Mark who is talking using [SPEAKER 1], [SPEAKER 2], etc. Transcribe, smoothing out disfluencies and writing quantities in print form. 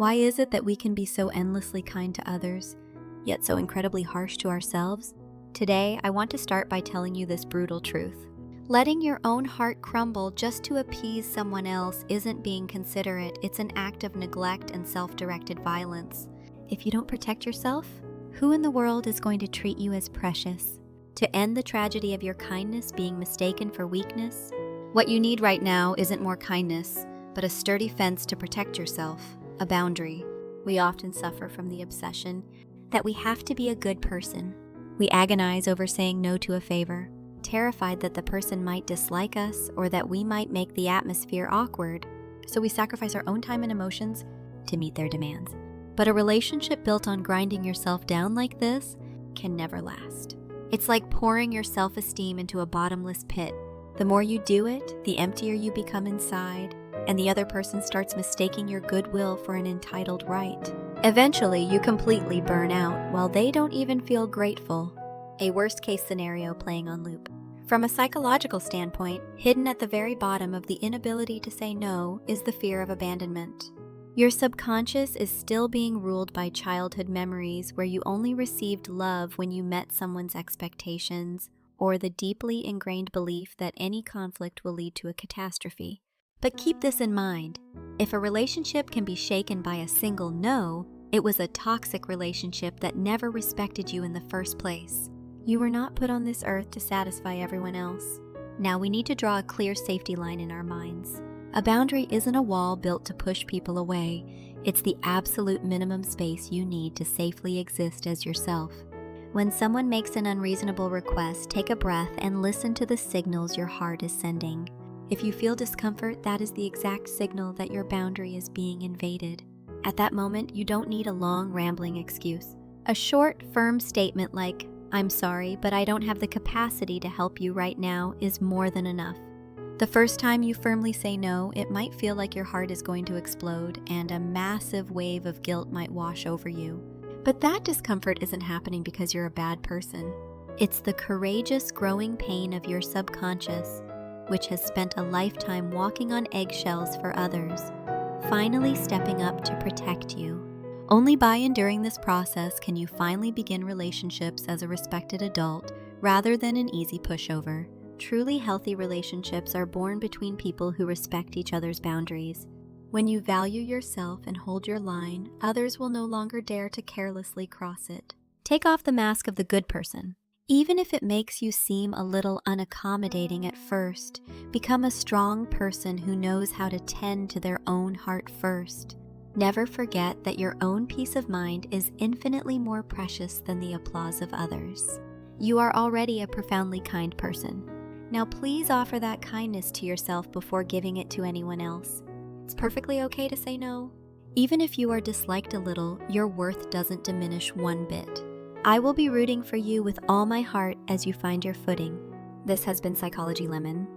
[SPEAKER 1] Why is it that we can be so endlessly kind to others, yet so incredibly harsh to ourselves? Today, I want to start by telling you this brutal truth. Letting your own heart crumble just to appease someone else isn't being considerate, it's an act of neglect and self-directed violence. If you don't protect yourself, who in the world is going to treat you as precious? To end the tragedy of your kindness being mistaken for weakness, what you need right now isn't more kindness, but a sturdy fence to protect yourself, a boundary. We often suffer from the obsession that we have to be a good person. We agonize over saying no to a favor, terrified that the person might dislike us or that we might make the atmosphere awkward, so we sacrifice our own time and emotions to meet their demands. But a relationship built on grinding yourself down like this can never last. It's like pouring your self-esteem into a bottomless pit. The more you do it, the emptier you become inside, and the other person starts mistaking your goodwill for an entitled right. Eventually, you completely burn out while they don't even feel grateful. A worst-case scenario playing on loop. From a psychological standpoint, hidden at the very bottom of the inability to say no is the fear of abandonment. Your subconscious is still being ruled by childhood memories where you only received love when you met someone's expectations, or the deeply ingrained belief that any conflict will lead to a catastrophe. But keep this in mind. If a relationship can be shaken by a single no, it was a toxic relationship that never respected you in the first place. You were not put on this earth to satisfy everyone else. Now we need to draw a clear safety line in our minds. A boundary isn't a wall built to push people away. It's the absolute minimum space you need to safely exist as yourself. When someone makes an unreasonable request, take a breath and listen to the signals your heart is sending. If you feel discomfort, that is the exact signal that your boundary is being invaded. At that moment, you don't need a long, rambling excuse. A short, firm statement like, "I'm sorry, but I don't have the capacity to help you right now," is more than enough. The first time you firmly say no, it might feel like your heart is going to explode and a massive wave of guilt might wash over you. But that discomfort isn't happening because you're a bad person. It's the courageous growing pain of your subconscious, which has spent a lifetime walking on eggshells for others, finally stepping up to protect you. Only by enduring this process can you finally begin relationships as a respected adult rather than an easy pushover. Truly healthy relationships are born between people who respect each other's boundaries. When you value yourself and hold your line, others will no longer dare to carelessly cross it. Take off the mask of the good person. Even if it makes you seem a little unaccommodating at first, become a strong person who knows how to tend to their own heart first. Never forget that your own peace of mind is infinitely more precious than the applause of others. You are already a profoundly kind person. Now please offer that kindness to yourself before giving it to anyone else. It's perfectly okay to say no. Even if you are disliked a little, your worth doesn't diminish one bit. I will be rooting for you with all my heart as you find your footing. This has been Psychology Lemon.